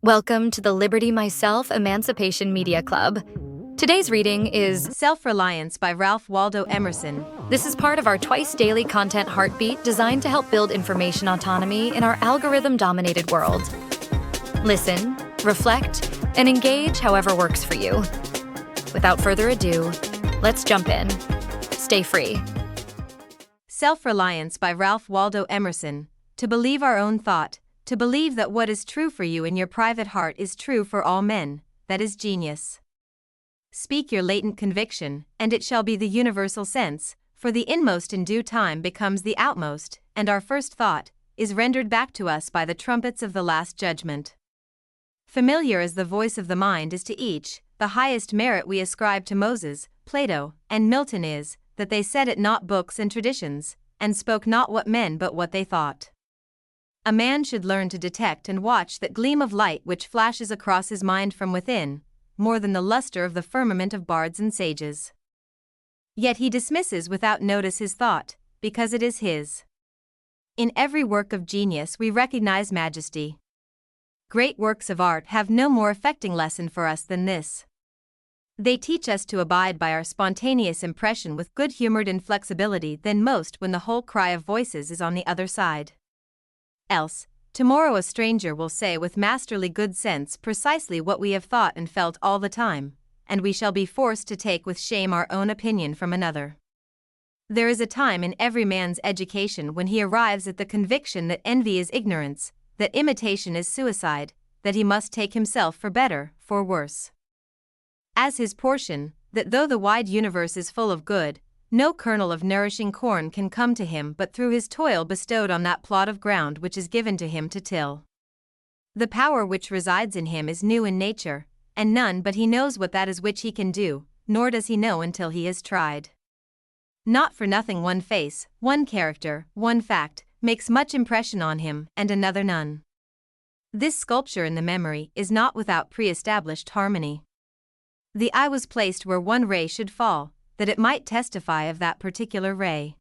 Welcome to the Liberty Myself Emancipation Media Club. Today's reading is Self-Reliance by Ralph Waldo Emerson. This is part of our twice-daily content heartbeat designed to help build information autonomy in our algorithm-dominated world. Listen, reflect, and engage however works for you. Without further ado, let's jump in. Stay free. Self-Reliance by Ralph Waldo Emerson. To believe our own thought, to believe that what is true for you in your private heart is true for all men, that is genius. Speak your latent conviction, and it shall be the universal sense, for the inmost in due time becomes the outmost, and our first thought is rendered back to us by the trumpets of the last judgment. Familiar as the voice of the mind is to each, the highest merit we ascribe to Moses, Plato, and Milton is, that they said it not books and traditions, and spoke not what men but what they thought. A man should learn to detect and watch that gleam of light which flashes across his mind from within, more than the luster of the firmament of bards and sages. Yet he dismisses without notice his thought, because it is his. In every work of genius we recognize majesty. Great works of art have no more affecting lesson for us than this. They teach us to abide by our spontaneous impression with good-humored inflexibility than most when the whole cry of voices is on the other side. Else, tomorrow a stranger will say with masterly good sense precisely what we have thought and felt all the time, and we shall be forced to take with shame our own opinion from another. There is a time in every man's education when he arrives at the conviction that envy is ignorance, that imitation is suicide, that he must take himself for better, for worse. As his portion, that though the wide universe is full of good, no kernel of nourishing corn can come to him but through his toil bestowed on that plot of ground which is given to him to till. The power which resides in him is new in nature, and none but he knows what that is which he can do, nor does he know until he has tried. Not for nothing one face, one character, one fact, makes much impression on him, and another none. This sculpture in the memory is not without pre-established harmony. The eye was placed where one ray should fall, that it might testify of that particular ray.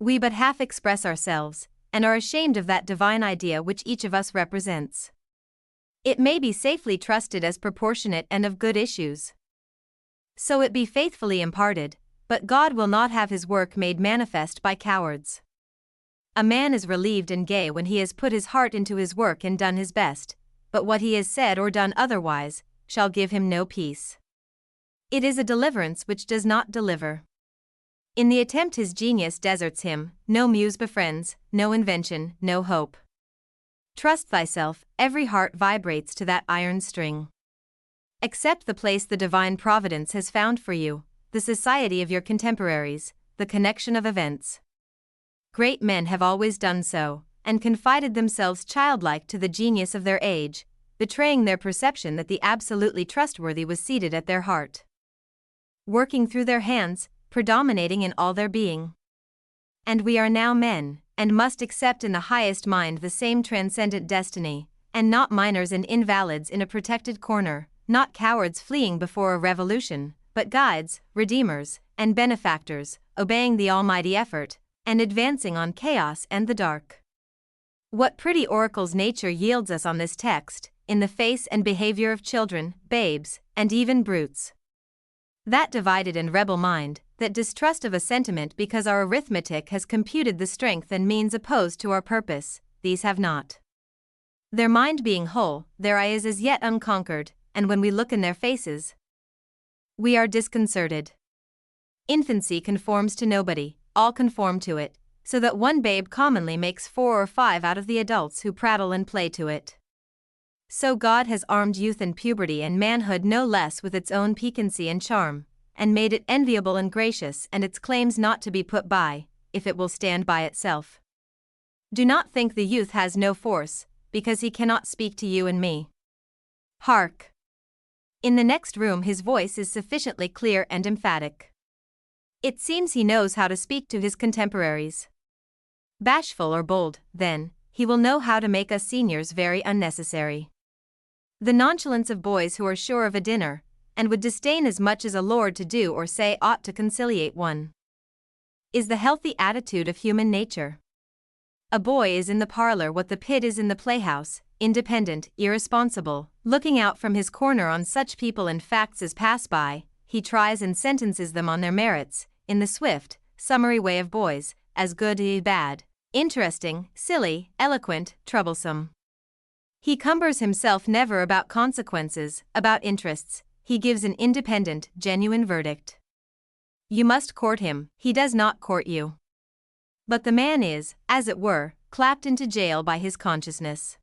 We but half express ourselves, and are ashamed of that divine idea which each of us represents. It may be safely trusted as proportionate and of good issues. So it be faithfully imparted, but God will not have his work made manifest by cowards. A man is relieved and gay when he has put his heart into his work and done his best, but what he has said or done otherwise shall give him no peace. It is a deliverance which does not deliver. In the attempt his genius deserts him, no muse befriends, no invention, no hope. Trust thyself, every heart vibrates to that iron string. Accept the place the divine providence has found for you, the society of your contemporaries, the connection of events. Great men have always done so, and confided themselves childlike to the genius of their age, betraying their perception that the absolutely trustworthy was seated at their heart, working through their hands, predominating in all their being. And we are now men, and must accept in the highest mind the same transcendent destiny, and not minors and invalids in a protected corner, not cowards fleeing before a revolution, but guides, redeemers, and benefactors, obeying the almighty effort, and advancing on chaos and the dark. What pretty oracles nature yields us on this text, in the face and behavior of children, babes, and even brutes. That divided and rebel mind, that distrust of a sentiment because our arithmetic has computed the strength and means opposed to our purpose, these have not. Their mind being whole, their eye is as yet unconquered, and when we look in their faces, we are disconcerted. Infancy conforms to nobody, all conform to it, so that one babe commonly makes 4 or 5 out of the adults who prattle and play to it. So God has armed youth and puberty and manhood no less with its own piquancy and charm, and made it enviable and gracious and its claims not to be put by, if it will stand by itself. Do not think the youth has no force, because he cannot speak to you and me. Hark! In the next room his voice is sufficiently clear and emphatic. It seems he knows how to speak to his contemporaries. Bashful or bold, then, he will know how to make us seniors very unnecessary. The nonchalance of boys who are sure of a dinner, and would disdain as much as a lord to do or say ought to conciliate one, is the healthy attitude of human nature. A boy is in the parlor what the pit is in the playhouse, independent, irresponsible, looking out from his corner on such people and facts as pass by, he tries and sentences them on their merits, in the swift, summary way of boys, as good, bad, interesting, silly, eloquent, troublesome. He cumbers himself never about consequences, about interests, he gives an independent, genuine verdict. You must court him, he does not court you. But the man is, as it were, clapped into jail by his consciousness.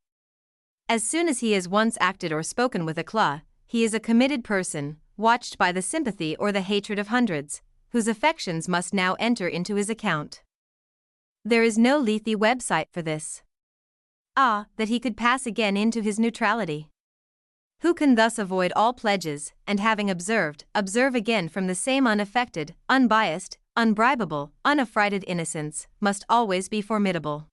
As soon as he has once acted or spoken with éclat, he is a committed person, watched by the sympathy or the hatred of hundreds, whose affections must now enter into his account. There is no Lethe website for this. Ah, that he could pass again into his neutrality. Who can thus avoid all pledges, and having observed, observe again from the same unaffected, unbiased, unbribable, unaffrighted innocence, must always be formidable.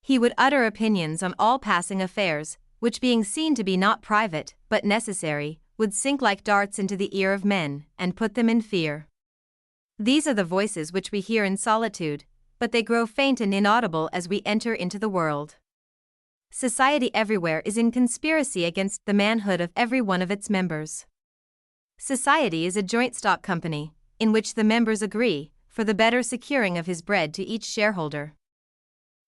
He would utter opinions on all passing affairs, which being seen to be not private, but necessary, would sink like darts into the ear of men, and put them in fear. These are the voices which we hear in solitude, but they grow faint and inaudible as we enter into the world. Society everywhere is in conspiracy against the manhood of every one of its members. Society is a joint stock company, in which the members agree, for the better securing of his bread to each shareholder,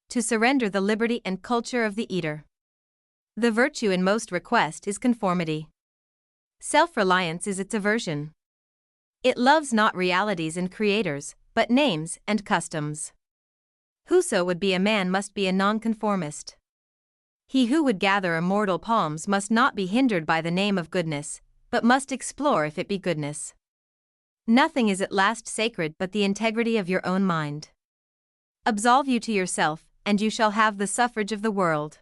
to surrender the liberty and culture of the eater. The virtue in most request is conformity. Self-reliance is its aversion. It loves not realities and creators, but names and customs. Whoso would be a man must be a nonconformist. He who would gather immortal palms must not be hindered by the name of goodness, but must explore if it be goodness. Nothing is at last sacred but the integrity of your own mind. Absolve you to yourself, and you shall have the suffrage of the world.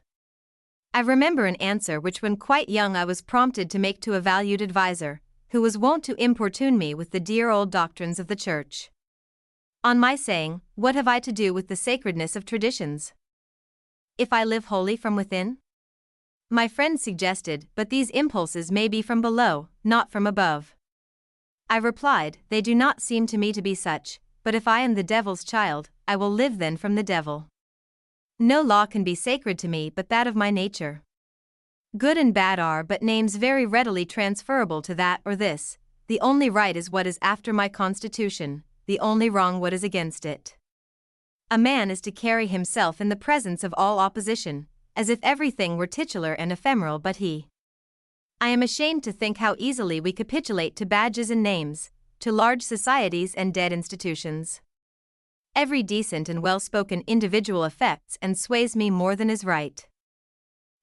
I remember an answer which when quite young I was prompted to make to a valued adviser, who was wont to importune me with the dear old doctrines of the Church. On my saying, "What have I to do with the sacredness of traditions, if I live wholly from within?" My friend suggested, "But these impulses may be from below, not from above." I replied, "They do not seem to me to be such, but if I am the devil's child, I will live then from the devil. No law can be sacred to me but that of my nature. Good and bad are but names very readily transferable to that or this, the only right is what is after my constitution, the only wrong what is against it." A man is to carry himself in the presence of all opposition, as if everything were titular and ephemeral but he. I am ashamed to think how easily we capitulate to badges and names, to large societies and dead institutions. Every decent and well-spoken individual affects and sways me more than is right.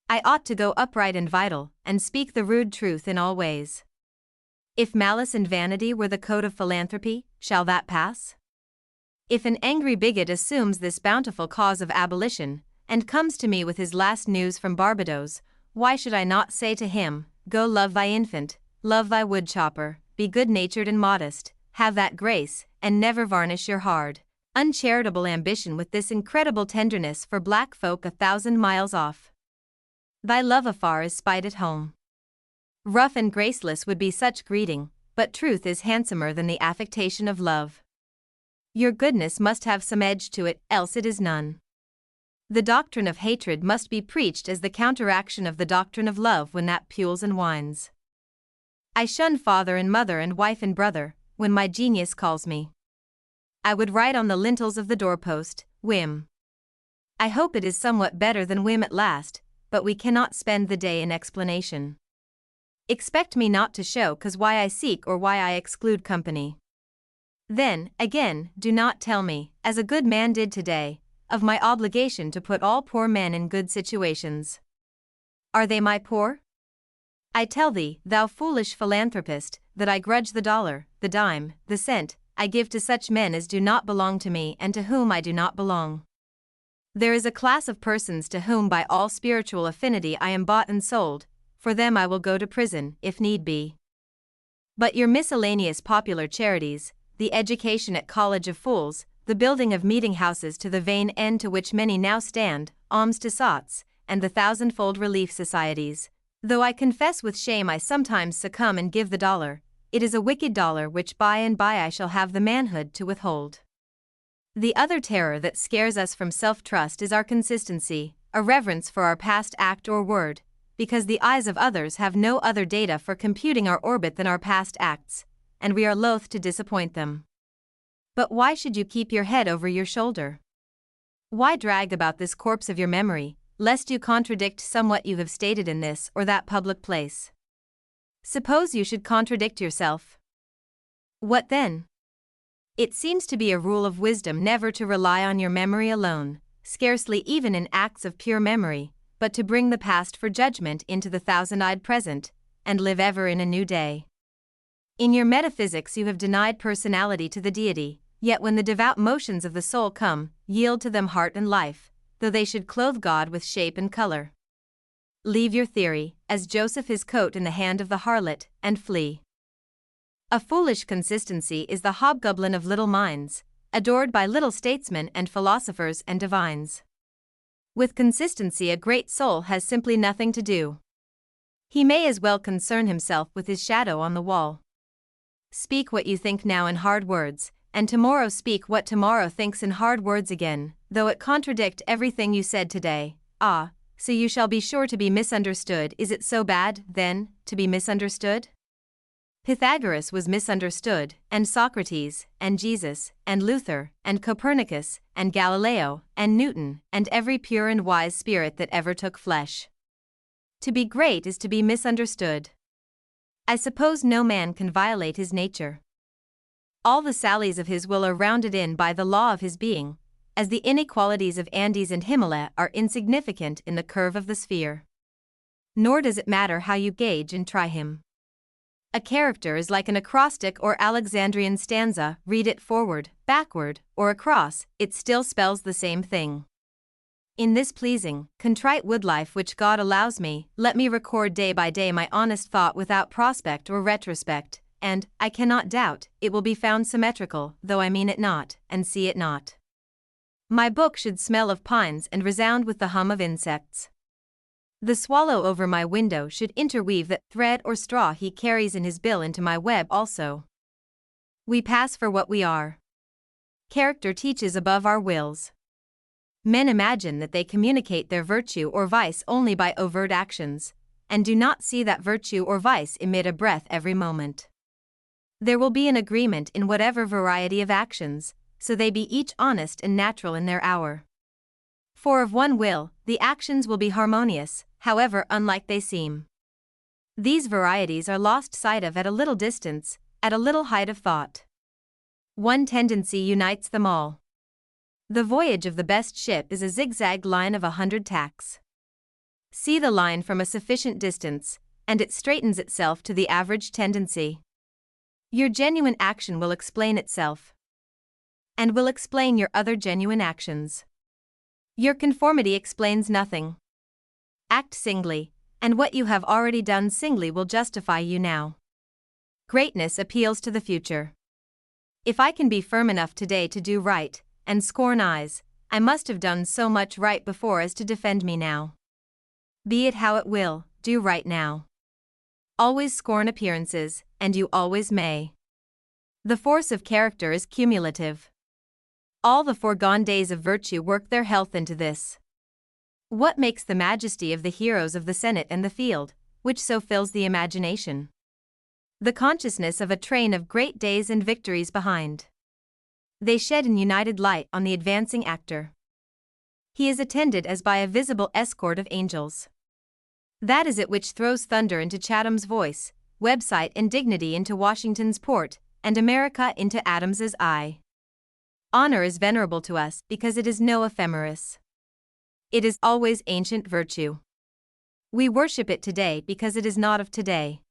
I ought to go upright and vital, and speak the rude truth in all ways. If malice and vanity were the code of philanthropy, shall that pass? If an angry bigot assumes this bountiful cause of abolition, and comes to me with his last news from Barbados, why should I not say to him, "Go love thy infant, love thy woodchopper, be good-natured and modest, have that grace, and never varnish your hard, uncharitable ambition with this incredible tenderness for black folk 1,000 miles off. Thy love afar is spite at home." Rough and graceless would be such greeting, but truth is handsomer than the affectation of love. Your goodness must have some edge to it, else it is none. The doctrine of hatred must be preached as the counteraction of the doctrine of love when that pules and whines. I shun father and mother and wife and brother, when my genius calls me. I would write on the lintels of the doorpost, "Whim." I hope it is somewhat better than whim at last, but we cannot spend the day in explanation. Expect me not to show 'cause why I seek or why I exclude company. Then, again, do not tell me, as a good man did today, of my obligation to put all poor men in good situations. Are they my poor? I tell thee, thou foolish philanthropist, that I grudge the dollar, the dime, the cent, I give to such men as do not belong to me and to whom I do not belong. There is a class of persons to whom by all spiritual affinity I am bought and sold, for them I will go to prison, if need be. But your miscellaneous popular charities, the education at College of Fools, the building of meeting houses to the vain end to which many now stand, alms to sots, and the thousandfold relief societies, though I confess with shame I sometimes succumb and give the dollar, it is a wicked dollar which by and by I shall have the manhood to withhold. The other terror that scares us from self-trust is our consistency, a reverence for our past act or word, because the eyes of others have no other data for computing our orbit than our past acts, and we are loath to disappoint them. But why should you keep your head over your shoulder? Why drag about this corpse of your memory, lest you contradict somewhat you have stated in this or that public place? Suppose you should contradict yourself. What then? It seems to be a rule of wisdom never to rely on your memory alone, scarcely even in acts of pure memory, but to bring the past for judgment into the thousand-eyed present, and live ever in a new day. In your metaphysics you have denied personality to the deity, yet when the devout motions of the soul come, yield to them heart and life, though they should clothe God with shape and color. Leave your theory, as Joseph his coat in the hand of the harlot, and flee. A foolish consistency is the hobgoblin of little minds, adored by little statesmen and philosophers and divines. With consistency a great soul has simply nothing to do. He may as well concern himself with his shadow on the wall. Speak what you think now in hard words, and tomorrow speak what tomorrow thinks in hard words again, though it contradict everything you said today. Ah, so you shall be sure to be misunderstood. Is it so bad, then, to be misunderstood? Pythagoras was misunderstood, and Socrates, and Jesus, and Luther, and Copernicus, and Galileo, and Newton, and every pure and wise spirit that ever took flesh. To be great is to be misunderstood. I suppose no man can violate his nature. All the sallies of his will are rounded in by the law of his being, as the inequalities of Andes and Himalaya are insignificant in the curve of the sphere. Nor does it matter how you gauge and try him. A character is like an acrostic or Alexandrian stanza, read it forward, backward, or across, it still spells the same thing. In this pleasing, contrite woodlife which God allows me, let me record day by day my honest thought without prospect or retrospect, and, I cannot doubt, it will be found symmetrical, though I mean it not, and see it not. My book should smell of pines and resound with the hum of insects. The swallow over my window should interweave that thread or straw he carries in his bill into my web also. We pass for what we are. Character teaches above our wills. Men imagine that they communicate their virtue or vice only by overt actions, and do not see that virtue or vice emit a breath every moment. There will be an agreement in whatever variety of actions, so they be each honest and natural in their hour. For of one will, the actions will be harmonious, however unlike they seem. These varieties are lost sight of at a little distance, at a little height of thought. One tendency unites them all. The voyage of the best ship is a zigzag line of 100 tacks. See the line from a sufficient distance, and it straightens itself to the average tendency. Your genuine action will explain itself, and will explain your other genuine actions. Your conformity explains nothing. Act singly, and what you have already done singly will justify you now. Greatness appeals to the future. If I can be firm enough today to do right, and scorn eyes, I must have done so much right before as to defend me now. Be it how it will, do right now. Always scorn appearances, and you always may. The force of character is cumulative. All the foregone days of virtue work their health into this. What makes the majesty of the heroes of the Senate and the field, which so fills the imagination? The consciousness of a train of great days and victories behind. They shed an united light on the advancing actor. He is attended as by a visible escort of angels. That is it which throws thunder into Chatham's voice, website and dignity into Washington's port, and America into Adams's eye. Honor is venerable to us because it is no ephemeris. It is always ancient virtue. We worship it today because it is not of today.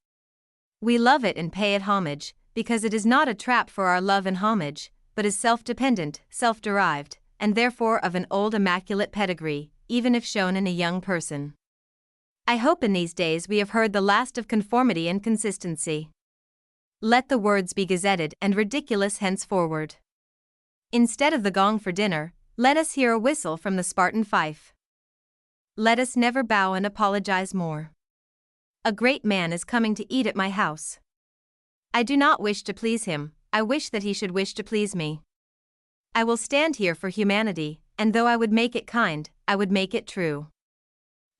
We love it and pay it homage, because it is not a trap for our love and homage, but is self-dependent, self-derived, and therefore of an old immaculate pedigree, even if shown in a young person. I hope in these days we have heard the last of conformity and consistency. Let the words be gazetted and ridiculous henceforward. Instead of the gong for dinner, let us hear a whistle from the Spartan fife. Let us never bow and apologize more. A great man is coming to eat at my house. I do not wish to please him, I wish that he should wish to please me. I will stand here for humanity, and though I would make it kind, I would make it true.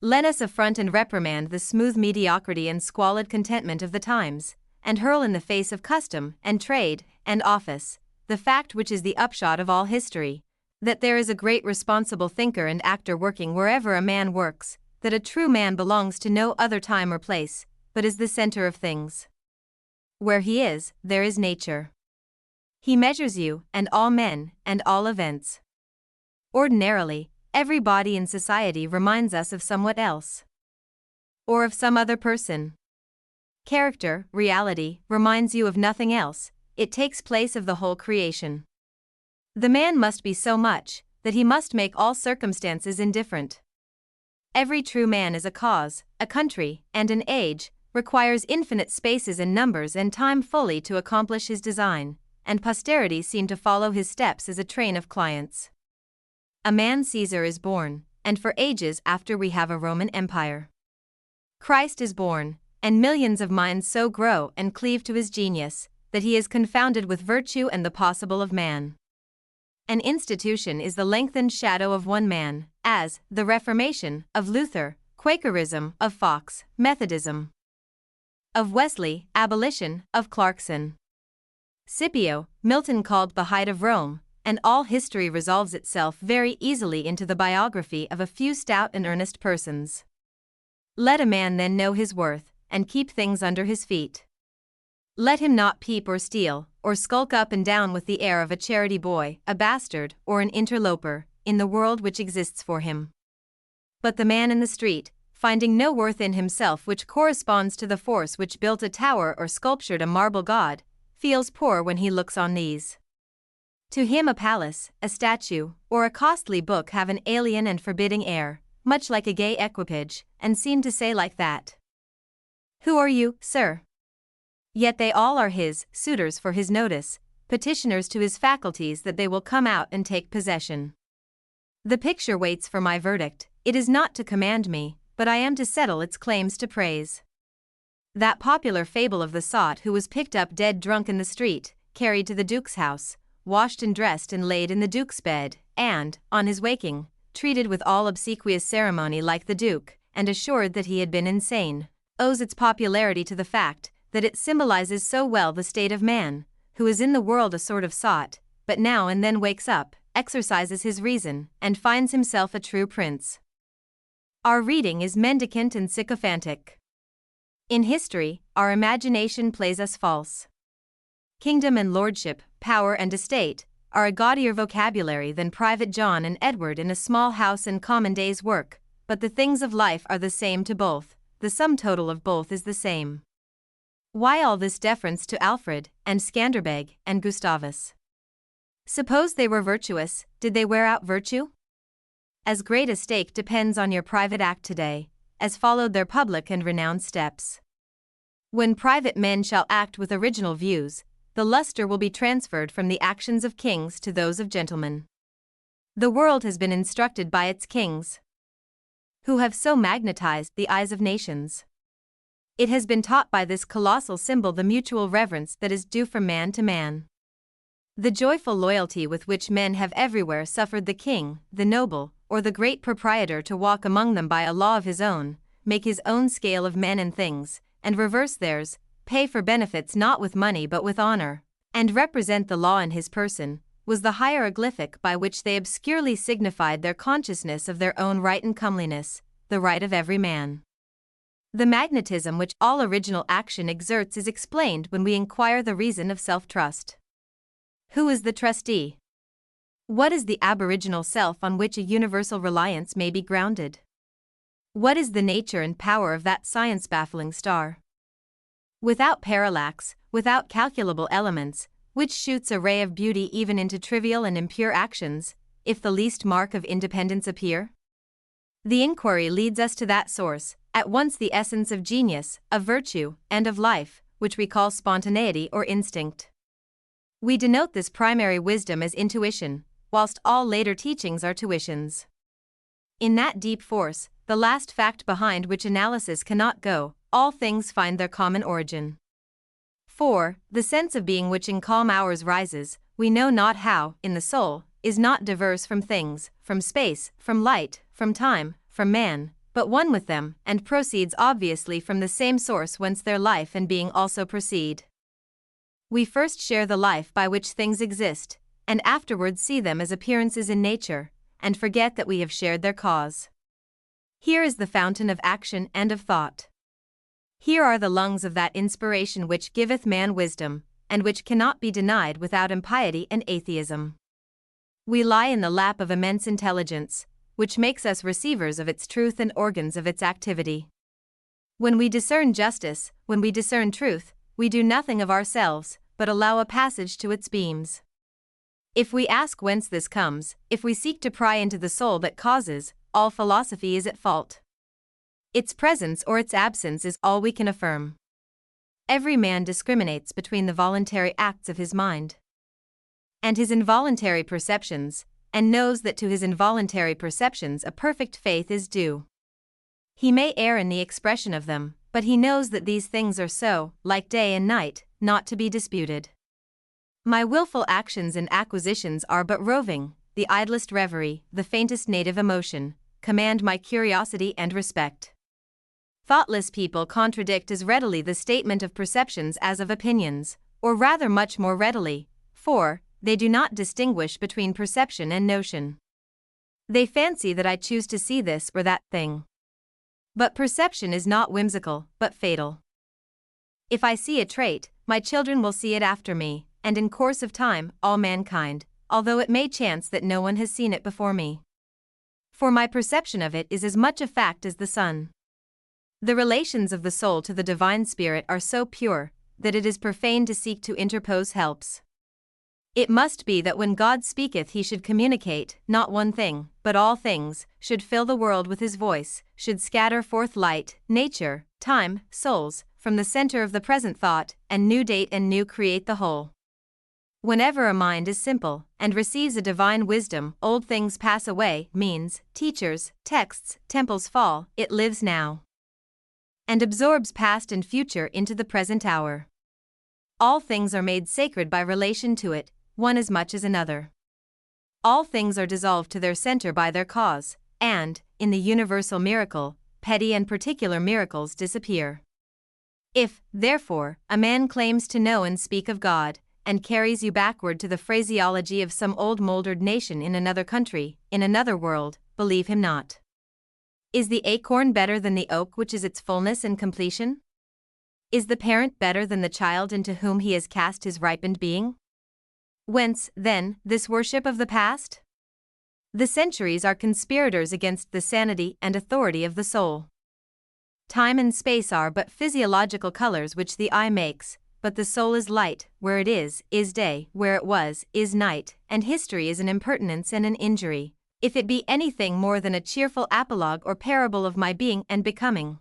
Let us affront and reprimand the smooth mediocrity and squalid contentment of the times, and hurl in the face of custom, and trade, and office, the fact which is the upshot of all history, that there is a great responsible thinker and actor working wherever a man works, that a true man belongs to no other time or place, but is the center of things. Where he is, there is nature. He measures you, and all men, and all events. Ordinarily, every body in society reminds us of somewhat else. Or of some other person. Character, reality, reminds you of nothing else, it takes place of the whole creation. The man must be so much, that he must make all circumstances indifferent. Every true man is a cause, a country, and an age, requires infinite spaces and numbers and time fully to accomplish his design, and posterity seem to follow his steps as a train of clients. A man Caesar is born, and for ages after we have a Roman Empire. Christ is born, and millions of minds so grow and cleave to his genius, that he is confounded with virtue and the possible of man. An institution is the lengthened shadow of one man, as the Reformation, of Luther, Quakerism, of Fox, Methodism, of Wesley, abolition, of Clarkson. Scipio, Milton called the height of Rome, and all history resolves itself very easily into the biography of a few stout and earnest persons. Let a man then know his worth, and keep things under his feet. Let him not peep or steal, or skulk up and down with the air of a charity boy, a bastard, or an interloper, in the world which exists for him. But the man in the street, finding no worth in himself which corresponds to the force which built a tower or sculptured a marble god, feels poor when he looks on these. To him a palace, a statue, or a costly book have an alien and forbidding air, much like a gay equipage, and seem to say like that, "Who are you, sir?" Yet they all are his, suitors for his notice, petitioners to his faculties that they will come out and take possession. The picture waits for my verdict, it is not to command me, but I am to settle its claims to praise. That popular fable of the sot who was picked up dead drunk in the street, carried to the Duke's house, washed and dressed and laid in the Duke's bed, and, on his waking, treated with all obsequious ceremony like the Duke, and assured that he had been insane, owes its popularity to the fact that it symbolizes so well the state of man, who is in the world a sort of sot, but now and then wakes up, exercises his reason, and finds himself a true prince. Our reading is mendicant and sycophantic. In history, our imagination plays us false. Kingdom and lordship, power and estate, are a gaudier vocabulary than Private John and Edward in a small house and common day's work, but the things of life are the same to both, the sum total of both is the same. Why all this deference to Alfred, and Skanderbeg, and Gustavus? Suppose they were virtuous, did they wear out virtue? As great a stake depends on your private act today, as followed their public and renowned steps. When private men shall act with original views, the luster will be transferred from the actions of kings to those of gentlemen. The world has been instructed by its kings, who have so magnetized the eyes of nations. It has been taught by this colossal symbol the mutual reverence that is due from man to man. The joyful loyalty with which men have everywhere suffered the king, the noble, or the great proprietor to walk among them by a law of his own, make his own scale of men and things, and reverse theirs, pay for benefits not with money but with honor, and represent the law in his person, was the hieroglyphic by which they obscurely signified their consciousness of their own right and comeliness, the right of every man. The magnetism which all original action exerts is explained when we inquire the reason of self-trust. Who is the trustee? What is the aboriginal self on which a universal reliance may be grounded? What is the nature and power of that science-baffling star? Without parallax, without calculable elements, which shoots a ray of beauty even into trivial and impure actions, if the least mark of independence appear? The inquiry leads us to that source, at once the essence of genius, of virtue, and of life, which we call spontaneity or instinct. We denote this primary wisdom as intuition, whilst all later teachings are tuitions. In that deep force, the last fact behind which analysis cannot go, all things find their common origin. For, the sense of being which in calm hours rises, we know not how, in the soul, is not diverse from things, from space, from light, from time, from man, but one with them, and proceeds obviously from the same source whence their life and being also proceed. We first share the life by which things exist, and afterwards see them as appearances in nature, and forget that we have shared their cause. Here is the fountain of action and of thought. Here are the lungs of that inspiration which giveth man wisdom, and which cannot be denied without impiety and atheism. We lie in the lap of immense intelligence, which makes us receivers of its truth and organs of its activity. When we discern justice, when we discern truth, we do nothing of ourselves, but allow a passage to its beams. If we ask whence this comes, if we seek to pry into the soul that causes, all philosophy is at fault. Its presence or its absence is all we can affirm. Every man discriminates between the voluntary acts of his mind and his involuntary perceptions, and knows that to his involuntary perceptions a perfect faith is due. He may err in the expression of them, but he knows that these things are so, like day and night, not to be disputed. My willful actions and acquisitions are but roving, the idlest reverie, the faintest native emotion, command my curiosity and respect. Thoughtless people contradict as readily the statement of perceptions as of opinions, or rather much more readily, for they do not distinguish between perception and notion. They fancy that I choose to see this or that thing. But perception is not whimsical, but fatal. If I see a trait, my children will see it after me, and in course of time, all mankind, although it may chance that no one has seen it before me. For my perception of it is as much a fact as the sun. The relations of the soul to the divine spirit are so pure, that it is profane to seek to interpose helps. It must be that when God speaketh he should communicate, not one thing, but all things, should fill the world with his voice, should scatter forth light, nature, time, souls, from the center of the present thought, and new date and new create the whole. Whenever a mind is simple, and receives a divine wisdom, old things pass away, means, teachers, texts, temples fall, it lives now, and absorbs past and future into the present hour. All things are made sacred by relation to it, one as much as another. All things are dissolved to their center by their cause, and, in the universal miracle, petty and particular miracles disappear. If, therefore, a man claims to know and speak of God, and carries you backward to the phraseology of some old mouldered nation in another country, in another world, believe him not. Is the acorn better than the oak which is its fullness and completion? Is the parent better than the child into whom he has cast his ripened being? Whence, then, this worship of the past? The centuries are conspirators against the sanity and authority of the soul. Time and space are but physiological colors which the eye makes, but the soul is light, where it is day, where it was, is night, and history is an impertinence and an injury, if it be anything more than a cheerful apologue or parable of my being and becoming.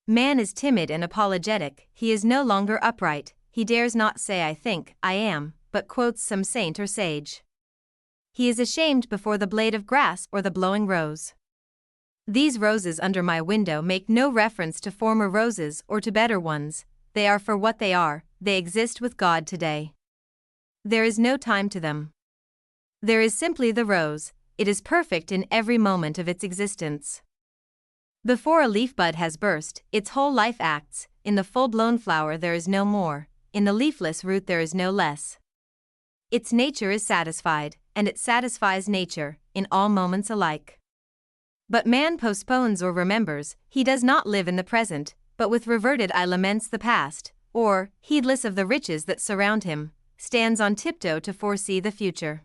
Man is timid and apologetic, he is no longer upright, he dares not say I think, I am, but quotes some saint or sage. He is ashamed before the blade of grass or the blowing rose. These roses under my window make no reference to former roses or to better ones, they are for what they are, they exist with God today. There is no time to them. There is simply the rose, it is perfect in every moment of its existence. Before a leaf bud has burst, its whole life acts, in the full-blown flower there is no more, in the leafless root there is no less. Its nature is satisfied, and it satisfies nature, in all moments alike. But man postpones or remembers, he does not live in the present, but with reverted eye laments the past, or, heedless of the riches that surround him, stands on tiptoe to foresee the future.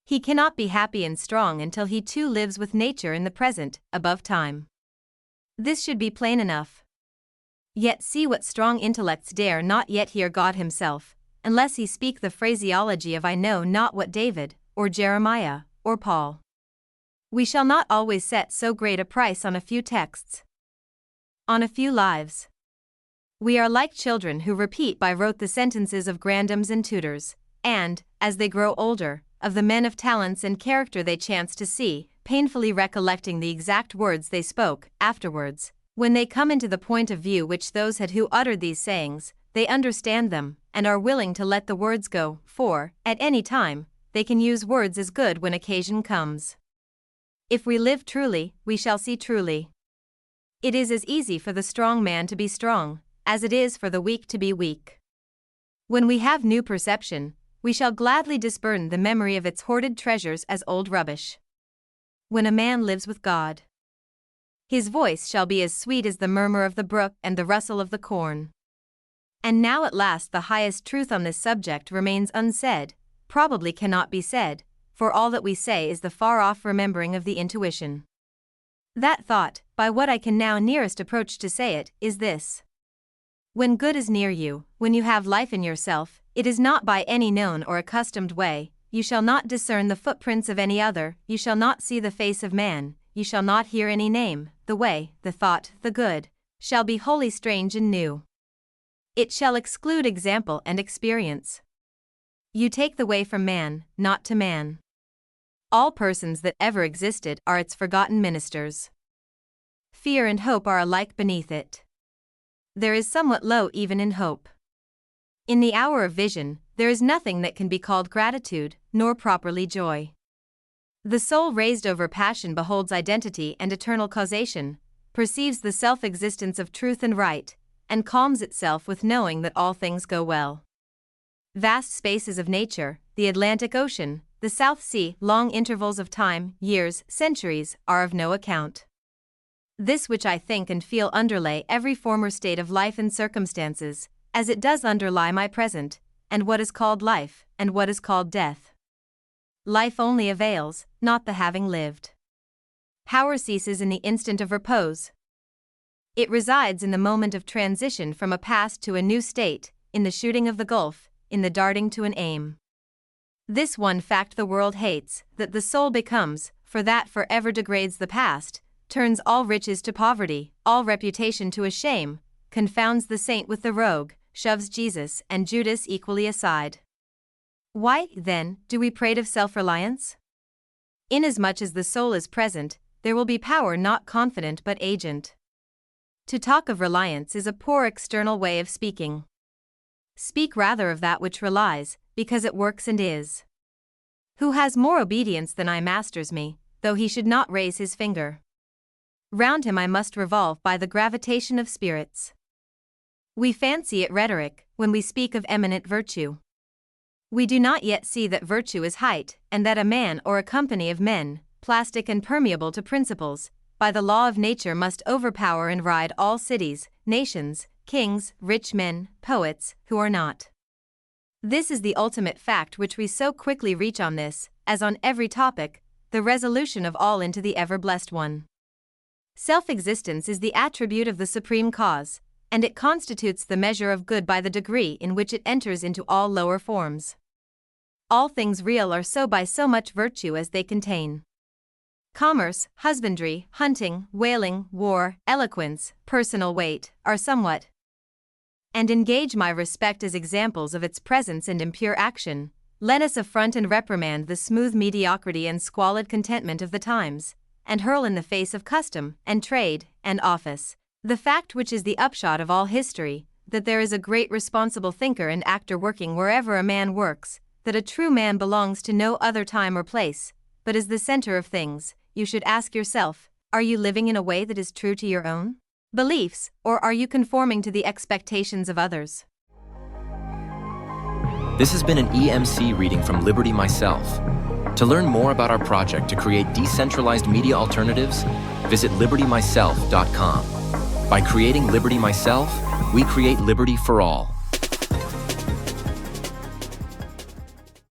He cannot be happy and strong until he too lives with nature in the present, above time. This should be plain enough. Yet see what strong intellects dare not yet hear God himself, unless he speak the phraseology of I know not what David, or Jeremiah, or Paul. We shall not always set so great a price on a few texts, on a few lives. We are like children who repeat by rote the sentences of grandams and tutors, and, as they grow older, of the men of talents and character they chance to see, painfully recollecting the exact words they spoke, afterwards, when they come into the point of view which those had who uttered these sayings, they understand them, and are willing to let the words go, for, at any time, they can use words as good when occasion comes. If we live truly, we shall see truly. It is as easy for the strong man to be strong, as it is for the weak to be weak. When we have new perception, we shall gladly disburden the memory of its hoarded treasures as old rubbish. When a man lives with God, his voice shall be as sweet as the murmur of the brook and the rustle of the corn. And now at last the highest truth on this subject remains unsaid, probably cannot be said, for all that we say is the far-off remembering of the intuition. That thought, by what I can now nearest approach to say it, is this. When good is near you, when you have life in yourself, it is not by any known or accustomed way, you shall not discern the footprints of any other, you shall not see the face of man, you shall not hear any name, the way, the thought, the good, shall be wholly strange and new. It shall exclude example and experience. You take the way from man, not to man. All persons that ever existed are its forgotten ministers. Fear and hope are alike beneath it. There is somewhat low even in hope. In the hour of vision, there is nothing that can be called gratitude, nor properly joy. The soul raised over passion beholds identity and eternal causation, perceives the self-existence of truth and right, and calms itself with knowing that all things go well. Vast spaces of nature, the Atlantic Ocean, the South Sea, long intervals of time, years, centuries, are of no account. This which I think and feel underlay every former state of life and circumstances, as it does underlie my present, and what is called life, and what is called death. Life only avails, not the having lived. Power ceases in the instant of repose. It resides in the moment of transition from a past to a new state, in the shooting of the gulf, in the darting to an aim. This one fact the world hates, that the soul becomes, for that forever degrades the past, turns all riches to poverty, all reputation to a shame, confounds the saint with the rogue, shoves Jesus and Judas equally aside. Why, then, do we prate of self-reliance? Inasmuch as the soul is present, there will be power not confident but agent. To talk of reliance is a poor external way of speaking. Speak rather of that which relies, because it works and is. Who has more obedience than I masters me, though he should not raise his finger. Round him I must revolve by the gravitation of spirits. We fancy it rhetoric, when we speak of eminent virtue. We do not yet see that virtue is height, and that a man or a company of men, plastic and permeable to principles, by the law of nature must overpower and ride all cities, nations, kings, rich men, poets, who are not. This is the ultimate fact which we so quickly reach on this, as on every topic, the resolution of all into the ever-blessed one. Self-existence is the attribute of the supreme cause, and it constitutes the measure of good by the degree in which it enters into all lower forms. All things real are so by so much virtue as they contain. Commerce, husbandry, hunting, whaling, war, eloquence, personal weight, are somewhat, and engage my respect as examples of its presence and impure action. Let us affront and reprimand the smooth mediocrity and squalid contentment of the times, and hurl in the face of custom, and trade, and office, the fact which is the upshot of all history, that there is a great responsible thinker and actor working wherever a man works, that a true man belongs to no other time or place, but is the center of things. You should ask yourself, are you living in a way that is true to your own beliefs, or are you conforming to the expectations of others? This has been an EMC reading from Liberty Myself. To learn more about our project to create decentralized media alternatives, visit libertymyself.com. By creating Liberty Myself, we create liberty for all.